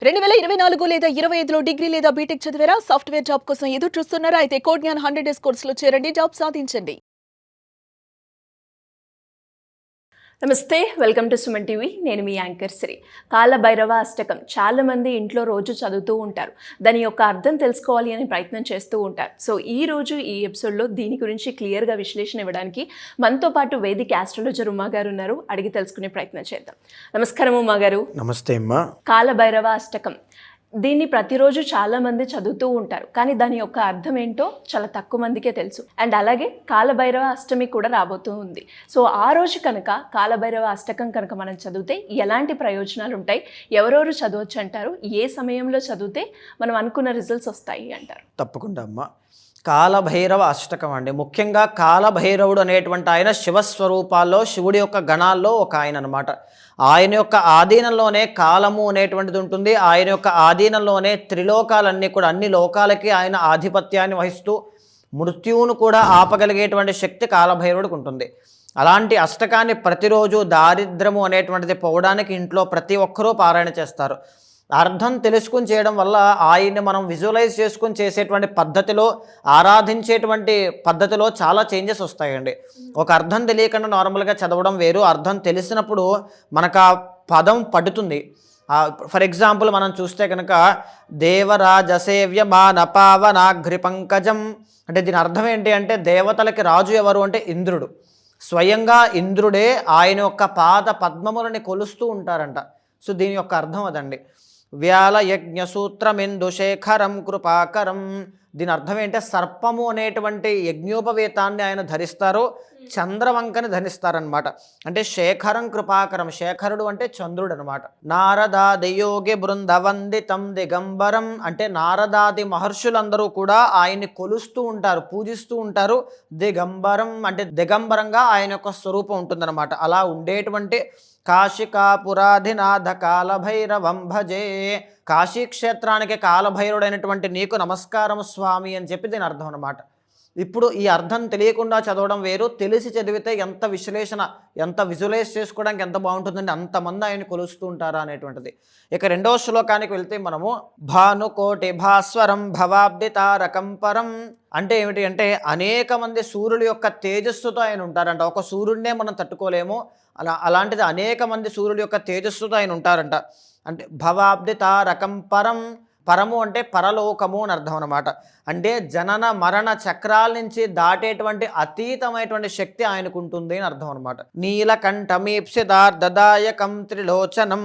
2024 లేదా 25లో డిగ్రీ లేదా బీటెక్ చదివారా? సాఫ్ట్‌వేర్ జాబ్ కోసం ఎదురు చూస్తున్నారా? అయితే కోడ్ జ్ఞాన్ 100 డేస్ కోర్సులో చేరండి. జాబ్ సాధించండి. నమస్తే, వెల్కమ్ టు సుమన్ టీవీ. నేను మీ యాంకర్ శ్రీ. కాలభైరవ అష్టకం చాలామంది ఇంట్లో రోజు చదువుతూ ఉంటారు. దాని యొక్క అర్థం తెలుసుకోవాలి అని ప్రయత్నం చేస్తూ ఉంటారు. సో ఈ ఎపిసోడ్లో దీని గురించి క్లియర్గా విశ్లేషణ ఇవ్వడానికి మనతో పాటు వేదిక ఆస్ట్రాలజర్ ఉమా గారు ఉన్నారు. అడిగి తెలుసుకునే ప్రయత్నం చేద్దాం. నమస్కారం ఉమా గారు. నమస్తే అమ్మా. కాలభైరవ అష్టకం దీన్ని ప్రతిరోజు చాలా మంది చదువుతూ ఉంటారు, కానీ దాని యొక్క అర్థం ఏంటో చాలా తక్కువ మందికే తెలుసు. అండ్ అలాగే కాలభైరవ అష్టమి కూడా రాబోతూ ఉంది. సో ఆ రోజు కనుక కాలభైరవ అష్టకం కనుక మనం చదివితే ఎలాంటి ప్రయోజనాలు ఉంటాయి, ఎవరెవరు చదవచ్చు అంటారు, ఏ సమయంలో చదివితే మనం అనుకున్న రిజల్ట్స్ వస్తాయి అంటారు? తప్పకుండా అమ్మా. కాలభైరవ అష్టకం అండి. ముఖ్యంగా కాలభైరవుడు అనేటువంటి ఆయన శివస్వరూపాల్లో, శివుడి యొక్క గణాల్లో ఒక ఆయన అనమాట. ఆయన యొక్క ఆధీనంలోనే కాలము అనేటువంటిది ఉంటుంది. ఆయన యొక్క ఆధీనంలోనే త్రిలోకాలన్నీ కూడా, అన్ని లోకాలకి ఆయన ఆధిపత్యాన్ని వహిస్తూ మృత్యువును కూడా ఆపగలిగేటువంటి శక్తి కాలభైరవుడికి ఉంటుంది. అలాంటి అష్టకాన్ని ప్రతిరోజు దారిద్రము అనేటువంటిది పోవడానికి ఇంట్లో ప్రతి ఒక్కరూ పారాయణ చేస్తారు. అర్థం తెలుసుకుని చేయడం వల్ల ఆయన్ని మనం విజువలైజ్ చేసుకుని చేసేటువంటి పద్ధతిలో, ఆరాధించేటువంటి పద్ధతిలో చాలా చేంజెస్ వస్తాయండి. ఒక అర్థం తెలియకుండా నార్మల్గా చదవడం వేరు, అర్థం తెలిసినప్పుడు మనకు ఆ పదం పడుతుంది. ఫర్ ఎగ్జాంపుల్ మనం చూస్తే కనుక దేవరాజసేవ్య మానపావనాఘ్రి పంకజం అంటే దీని అర్థం ఏంటి అంటే, దేవతలకి రాజు ఎవరు అంటే ఇంద్రుడు. స్వయంగా ఇంద్రుడే ఆయన యొక్క పాద పద్మములని కొలుస్తూ ఉంటారంట. సో దీని యొక్క అర్థం అదండి. వ్యాల యజ్ఞ సూత్రమిందుశేఖరం కృపాకరం. దీని అర్థం ఏంటంటే, సర్పము అనేటువంటి యజ్ఞోపవేతాన్ని ఆయన ధరిస్తారు, చంద్రవంకని ధరిస్తారనమాట. అంటే శేఖరం కృపాకరం, శేఖరుడు అంటే చంద్రుడు అనమాట. నారదాది యోగి బృందవందితం దిగంబరం అంటే నారదాది మహర్షులందరూ కూడా ఆయన్ని కొలుస్తూ ఉంటారు, పూజిస్తూ ఉంటారు. దిగంబరం అంటే దిగంబరంగా ఆయన యొక్క స్వరూపం ఉంటుందన్నమాట. అలా ఉండేటువంటి కాశికాపురాధినాథ కాలభైరవం భజే. కాశీక్షేత్రానికి కాలభైరుడైనటువంటి నీకు నమస్కారం స్వామి అని చెప్పి దీని అర్థం అనమాట. ఇప్పుడు ఈ అర్థం తెలియకుండా చదవడం వేరు, తెలిసి చదివితే ఎంత విశ్లేషణ, ఎంత విజువలైజ్ చేసుకోవడానికి ఎంత బాగుంటుందండి. అంతమంది ఆయన కొలుస్తూ ఉంటారా అనేటువంటిది. ఇక రెండవ శ్లోకానికి వెళ్తే మనము భానుకోటి భాస్వరం భవాబ్ది తారకం పరం అంటే ఏమిటి అంటే, అనేక మంది సూర్యుల యొక్క తేజస్సుతో ఆయన ఉంటారంట. ఒక సూర్యుడినే మనం తట్టుకోలేము, అలాంటిది అనేక మంది సూర్యుడి యొక్క తేజస్సుతో ఆయన ఉంటారంట. అంటే భవాబ్ది తారకం పరం, పరము అంటే పరలోకము అని అర్థం అనమాట. అంటే జనన మరణ చక్రాల నుంచి దాటేటువంటి అతీతమైనటువంటి శక్తి ఆయనకు ఉంటుంది అని అర్థం అనమాట. నీలకంఠమీప్సిదార్దాయకం త్రిలోచనం.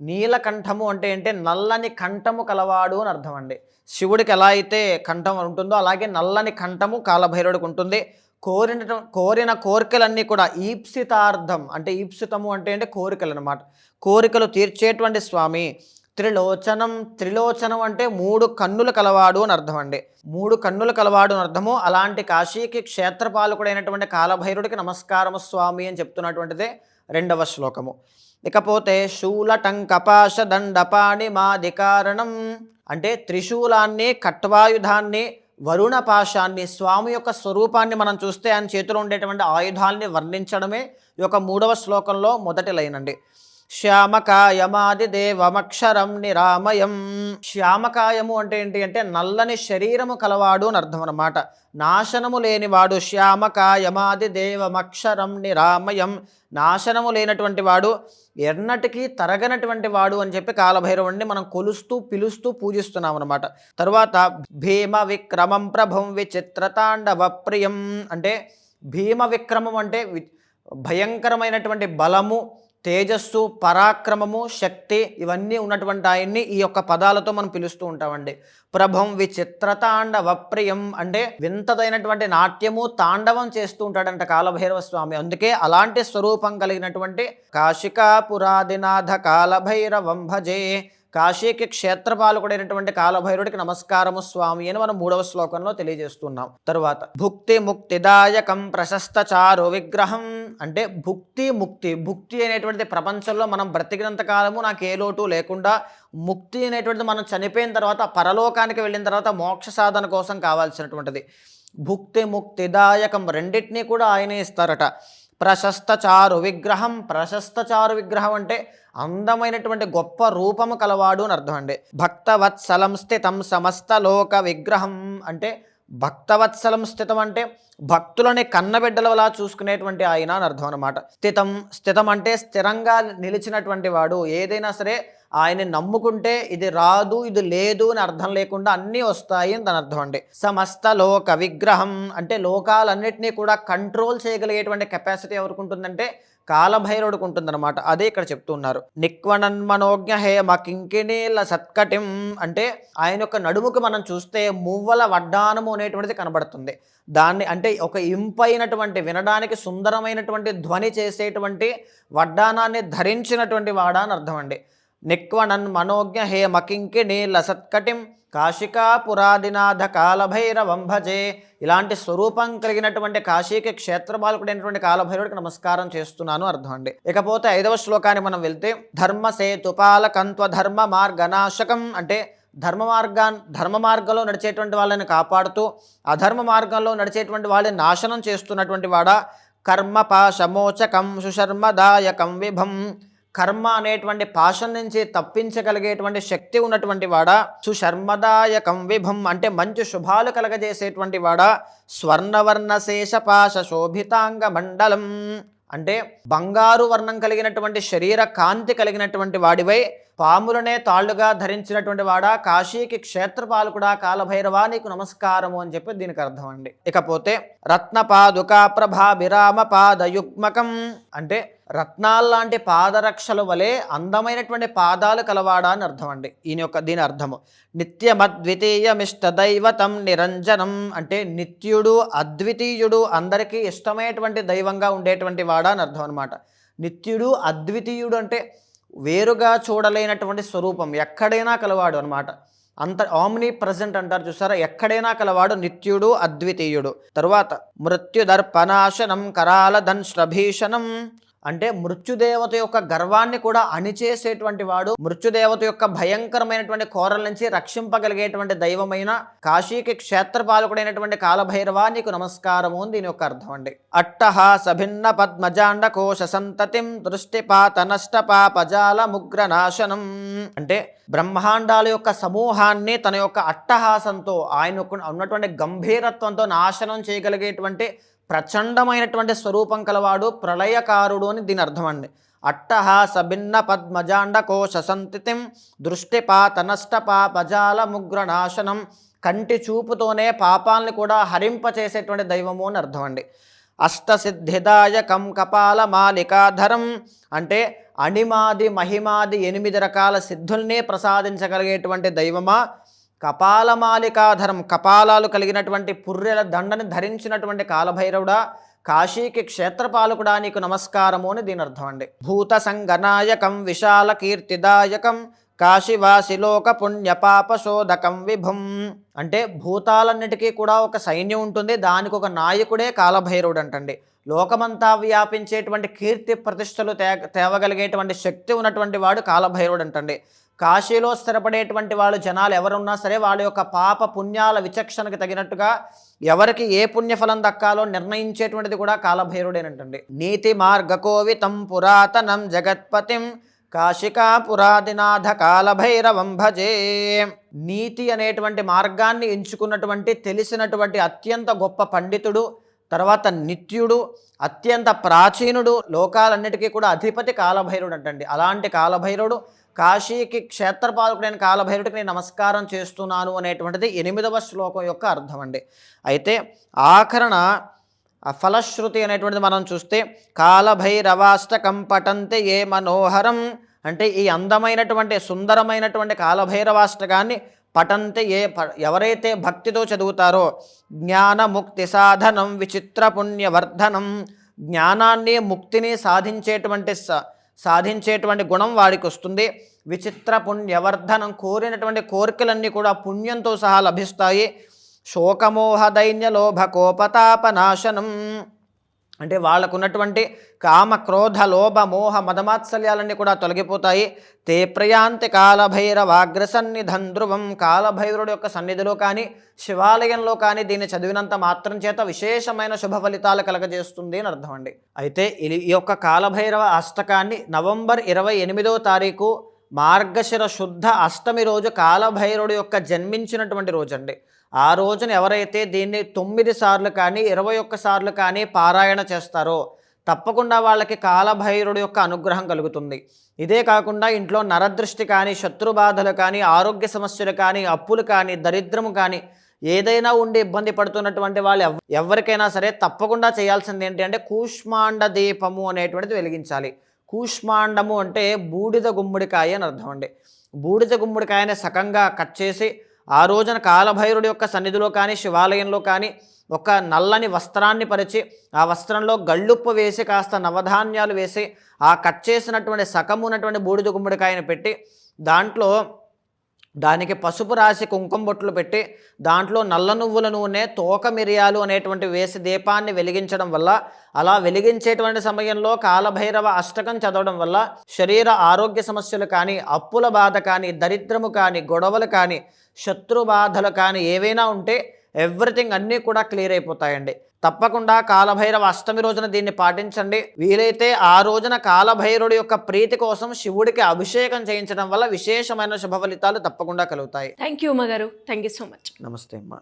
నీలకంఠము అంటే నల్లని కంఠము కలవాడు అని అర్థం అండి. శివుడికి ఎలా అయితే కంఠం ఉంటుందో అలాగే నల్లని కంఠము కాలభైరవుడికి ఉంటుంది. కోరిన కోరికలన్నీ కూడా ఈప్సితార్థం అంటే, ఈప్సితము అంటే కోరికలు అనమాట. కోరికలు తీర్చేటువంటి స్వామి. త్రిలోచనం, త్రిలోచనం అంటే మూడు కన్నులు కలవాడు అని అర్థం అండి. మూడు కన్నులు కలవాడు అని అర్థము. అలాంటి కాశీకి క్షేత్రపాలకుడైనటువంటి కాలభైరుడికి నమస్కారము స్వామి అని చెప్తున్నటువంటిదే రెండవ శ్లోకము. ఇకపోతే శూలటం కపాశ దండపాణి మాదికారణం అంటే త్రిశూలాన్ని, ఖట్వాయుధాన్ని, వరుణ పాశాన్ని, స్వామి యొక్క స్వరూపాన్ని మనం చూస్తే ఆయన చేతిలో ఉండేటువంటి ఆయుధాలని వర్ణించడమే ఈ యొక్క మూడవ శ్లోకంలో మొదటి లైన్ అండి. శ్యామకాయమాది దేవమక్షరం నిరామయం. శ్యామకాయము అంటే ఏంటి అంటే నల్లని శరీరము కలవాడు అని అర్థం అన్నమాట. నాశనము లేనివాడు. శ్యామకాయమాది దేవమక్షరం నిరామయం నాశనము లేనటువంటి వాడు, ఎన్నటికీ తరగనటువంటి వాడు అని చెప్పి కాలభైరవుడిని మనం కొలుస్తూ పిలుస్తూ పూజిస్తున్నాం అనమాట. తరువాత భీమ విక్రమం ప్రభం విచిత్రతాండవ ప్రియం అంటే భీమ విక్రమం అంటే భయంకరమైనటువంటి బలము, తేజస్సు, పరాక్రమము, శక్తి ఇవన్నీ ఉన్నటువంటి ఆయన్ని ఈ యొక్క పదాలతో మనం పిలుస్తూ ఉంటామండి. ప్రభం విచిత్రతాండవ ప్రియం అంటే వింతదైనటువంటి నాట్యము, తాండవం చేస్తూ ఉంటాడంట కాలభైరవ స్వామి. అందుకే అలాంటి స్వరూపం కలిగినటువంటి కాశికాపురాదినాథ కాలభైరవం భజే. కాశీకి క్షేత్రపాలకుడైనటువంటి కాలభైరుడికి నమస్కారము స్వామి అని మనం మూడవ శ్లోకంలో తెలియజేస్తున్నాం. తరువాత భుక్తి ముక్తిదాయకం ప్రశస్త చారు విగ్రహం అంటే భుక్తి ముక్తి. భుక్తి అనేటువంటిది ప్రపంచంలో మనం బ్రతికినంత కాలము నాకు ఏ లోటు లేకుండా, ముక్తి అనేటువంటిది మనం చనిపోయిన తర్వాత పరలోకానికి వెళ్ళిన తర్వాత మోక్ష సాధన కోసం కావాల్సినటువంటిది. భుక్తి ముక్తిదాయకం రెండింటినీ కూడా ఆయనే ఇస్తారట. ప్రశస్త చారు విగ్రహం. ప్రశస్త చారు విగ్రహం అంటే అందమైనటువంటి గొప్ప రూపము కలవాడు అని అర్థం అండి. భక్తవత్సలం స్థితం సమస్త లోక విగ్రహం అంటే భక్తవత్సలం స్థితం అంటే భక్తులని కన్నబిడ్డలలా చూసుకునేటువంటి ఆయన అని అర్థం అనమాట. స్థితం అంటే స్థిరంగా నిలిచినటువంటి వాడు. ఏదైనా సరే ఆయన్ని నమ్ముకుంటే ఇది రాదు ఇది లేదు అని అర్థం లేకుండా అన్నీ వస్తాయి అని దాని అర్థం అండి. సమస్త లోక విగ్రహం అంటే లోకాలన్నింటినీ కూడా కంట్రోల్ చేయగలిగేటువంటి కెపాసిటీ ఎవరికి ఉంటుందంటే కాలభైరవుడికి ఉంటుందన్నమాట. అదే ఇక్కడ చెప్తున్నారు. నిక్వణన్మనోజ్ఞ హేమ కింకిణీల సత్కటిం అంటే ఆయన యొక్క నడుముకు మనం చూస్తే మువ్వల వడ్డానము అనేటువంటిది కనబడుతుంది. దాన్ని అంటే ఒక ఇంపైనటువంటి వినడానికి సుందరమైనటువంటి ధ్వని చేసేటువంటి వడ్డానాన్ని ధరించినటువంటి వాడా అని అర్థం అండి. నిక్వణన్ మనోజ్ఞ హేమ కింకిణీల సత్కటిం కాశికాపురాదినాథ కాలభైరవం భజే. ఇలాంటి స్వరూపం కలిగినటువంటి కాశీకి క్షేత్రపాలకుడైనటువంటి కాలభైరవుడికి నమస్కారం చేస్తున్నాను అర్థం అండి. ఇకపోతే 5వ శ్లోకాన్ని మనం వెళ్తే ధర్మసేతుపాలకంత్వ ధర్మ మార్గనాశకం అంటే ధర్మ మార్గంలో నడిచేటువంటి వాళ్ళని కాపాడుతూ అధర్మ మార్గంలో నడిచేటువంటి వాళ్ళని నాశనం చేస్తున్నటువంటి వాడా. కర్మపాశమోచకం సుశర్మదాయకం విభం కర్మ అనేటువంటి పాశం నుంచి తప్పించగలిగేటువంటి శక్తి ఉన్నటువంటి వాడా. సుశర్మదాయకం విభం అంటే మంచి శుభాలు కలగజేసేటువంటి వాడా. స్వర్ణవర్ణ శేషపాశ శోభితాంగ మండలం అంటే బంగారు వర్ణం కలిగినటువంటి శరీర కాంతి కలిగినటువంటి వాడివై పాములనే తాళ్లుగా ధరించినటువంటి వాడా. కాశీకి క్షేత్రపాలకుడా కాలభైరవా నీకు నమస్కారము అని చెప్పి దీనికి అర్థం అండి. ఇకపోతే రత్నపాదుకా ప్రభాభిరామ పాదయుగ్మకం అంటే రత్నాల్లాంటి పాదరక్షల వలె అందమైనటువంటి పాదాలు కలవాడా అని అర్థం అండి. దీని అర్థము నిత్యమద్వితీయమిష్ట దైవతం నిరంజనం అంటే నిత్యుడు అద్వితీయుడు అందరికీ ఇష్టమైనటువంటి దైవంగా ఉండేటువంటి వాడా అని అర్థం అనమాట. నిత్యుడు అద్వితీయుడు అంటే వేరుగా చూడలేనటువంటి స్వరూపం ఎక్కడైనా కలవాడు అనమాట. ఆమ్ని ప్రజెంట్ అంటారు చూసారా, ఎక్కడైనా కలవాడు నిత్యుడు అద్వితీయుడు. తరువాత మృత్యుదర్పనాశనం కరాలధన్శ్రభీషణం అంటే మృత్యుదేవత యొక్క గర్వాన్ని కూడా అణిచేసేటువంటి వాడు. మృత్యుదేవత యొక్క భయంకరమైనటువంటి కోరల నుంచి రక్షింపగలిగేటువంటి దైవమైన కాశీకి క్షేత్రపాలకుడైనటువంటి కాలభైరవా నీకు నమస్కారము అని దీని యొక్క అర్థం అండి. అట్టహాస భిన్న పద్మజాండ కోశ సంతతిం దృష్టిపాత నష్టపాపజాల ముగ్రనాశనం అంటే బ్రహ్మాండాల యొక్క సమూహాన్ని తన యొక్క అట్టహాసంతో ఆయన ఉన్నటువంటి గంభీరత్వంతో నాశనం చేయగలిగేటువంటి ప్రచండమైనటువంటి స్వరూపం కలవాడు ప్రళయకారుడు అని దీని అర్థం అండి. అట్టహాస భిన్న పద్మజాండ కోశ సంతితిం దృష్టిపాత నష్టపాపజాల ముగ్రనాశనం కంటి చూపుతోనే పాపాలని కూడా హరింపచేసేటువంటి దైవము అని అర్థం అండి. అష్టసిద్ధిదాయకం కపాల మాలికాధరం అంటే అణిమాది మహిమాది 8 రకాల సిద్ధుల్ని ప్రసాదించగలిగేటువంటి దైవమా. కపాలమాలికాధరం కపాలాలు కలిగినటువంటి పుర్రెల దండని ధరించినటువంటి కాలభైరవుడా కాశీకి క్షేత్రపాలకుడా నీకు నమస్కారము అని దీని అర్థం అండి. భూత సంగనాయకం విశాల కీర్తిదాయకం కాశీవాసిలోక పుణ్యపాపశోధకం విభం అంటే భూతాలన్నిటికీ కూడా ఒక సైన్యం ఉంటుంది, దానికి ఒక నాయకుడే కాలభైరవుడు అంటండి. లోకమంతా వ్యాపించేటువంటి కీర్తి ప్రతిష్టలు తేవగలిగేటువంటి శక్తి ఉన్నటువంటి వాడు కాలభైరవుడు అంటండి. కాశీలో స్థిరపడేటువంటి వాళ్ళు జనాలు ఎవరున్నా సరే వాళ్ళ యొక్క పాప పుణ్యాల విచక్షణకు తగినట్టుగా ఎవరికి ఏ పుణ్యఫలం దక్కాలో నిర్ణయించేటువంటిది కూడా కాలభైరవుడేనంటండి. నీతి మార్గకోవితం పురాతనం జగత్పతిం కాశికాపురాదినాథ కాలభైరవం భజే. నీతి అనేటువంటి మార్గాన్ని ఎంచుకున్నటువంటి తెలిసినటువంటి అత్యంత గొప్ప పండితుడు, తర్వాత నిత్యుడు, అత్యంత ప్రాచీనుడు, లోకాలన్నిటికీ కూడా అధిపతి కాలభైరవుడు అంటండి. అలాంటి కాలభైరవుడు కాశీకి క్షేత్రపాలకుడైన కాలభైరవుడికి నేను నమస్కారం చేస్తున్నాను అనేటువంటిది 8వ శ్లోకం యొక్క అర్థం అండి. అయితే ఆఖరణ ఫలశ్రుతి అనేటువంటిది మనం చూస్తే కాలభైరవాష్టకం పఠంతే ఏ మనోహరం అంటే ఈ అందమైనటువంటి సుందరమైనటువంటి కాలభైరవాష్టకాన్ని పఠంతే ఎవరైతే భక్తితో చదువుతారో జ్ఞానముక్తి సాధనం విచిత్ర పుణ్యవర్ధనం జ్ఞానాన్ని ముక్తిని సాధించేటువంటి గుణం వాడికి వస్తుంది. విచిత్ర పుణ్యవర్ధనం కోరినటువంటి కోరికలన్నీ కూడా పుణ్యంతో సహా లభిస్తాయి. శోకమోహ దైన్య లోభ కోపతాపనాశనం అంటే వాళ్ళకు ఉన్నటువంటి కామ క్రోధ లోభ మోహ మదమాత్సల్యాలన్నీ కూడా తొలగిపోతాయి. తే ప్రయాంతి కాలభైరవాగ్రసన్నిధం ధ్రువం. కాలభైరవుడి యొక్క సన్నిధిలో కానీ శివాలయంలో కానీ దీన్ని చదివినంత మాత్రం చేత విశేషమైన శుభ ఫలితాలు కలగజేస్తుంది అని అర్థం అండి. అయితే ఈ యొక్క కాలభైరవ అష్టకాన్ని నవంబర్ 28వ తారీఖు మార్గశిర శుద్ధ అష్టమి రోజు కాలభైరవుడి యొక్క జన్మించినటువంటి రోజు అండి. ఆ రోజున ఎవరైతే దీన్ని 9 సార్లు కానీ 21 సార్లు కానీ పారాయణ చేస్తారో తప్పకుండా వాళ్ళకి కాలభైరవుడి యొక్క అనుగ్రహం కలుగుతుంది. ఇదే కాకుండా ఇంట్లో నరదృష్టి కానీ శత్రుబాధలు కానీ ఆరోగ్య సమస్యలు కానీ అప్పులు కానీ దరిద్రము కానీ ఏదైనా ఉండి ఇబ్బంది పడుతున్నటువంటి వాళ్ళు ఎవరికైనా సరే తప్పకుండా చేయాల్సింది ఏంటి అంటే కూష్మాండ దీపము అనేటువంటిది వెలిగించాలి. కూష్మాండము అంటే బూడిద గుమ్మడికాయ అని అర్థం అండి. బూడిద గుమ్మడికాయని సకంగా కట్ చేసి ఆ రోజున కాలభైరుడి యొక్క సన్నిధిలో కానీ శివాలయంలో కానీ ఒక నల్లని వస్త్రాన్ని పరిచి ఆ వస్త్రంలో గళ్ళుప్పు వేసి కాస్త నవధాన్యాలు వేసి ఆ కట్ చేసినటువంటి సకము ఉన్నటువంటి బూడిద గుమ్మడికాయని పెట్టి దానికి పసుపు రాసి కుంకుమ బొట్లు పెట్టి దాంట్లో నల్ల నువ్వుల నూనె తోక మిరియాలు అనేటువంటి వేసి దీపాన్ని వెలిగించడం వల్ల, అలా వెలిగించేటువంటి సమయంలో కాలభైరవ అష్టకం చదవడం వల్ల శరీర ఆరోగ్య సమస్యలు కానీ అప్పుల బాధ కానీ దరిద్రము కానీ గొడవలు కానీ శత్రు బాధలు కానీ ఏవైనా ఉంటే ఎవ్రీథింగ్ అన్నీ కూడా క్లియర్ అయిపోతాయండి. తప్పకుండా కాలభైరవ అష్టమి రోజున దీన్ని పాటించండి. వీలైతే ఆ రోజున కాలభైరుడి యొక్క ప్రీతి కోసం శివుడికి అభిషేకం చేయించడం వల్ల విశేషమైన శుభ ఫలితాలు తప్పకుండా కలుగుతాయి. థ్యాంక్ యూ ఉమగారు, థ్యాంక్ యూ సో మచ్. నమస్తే అమ్మా.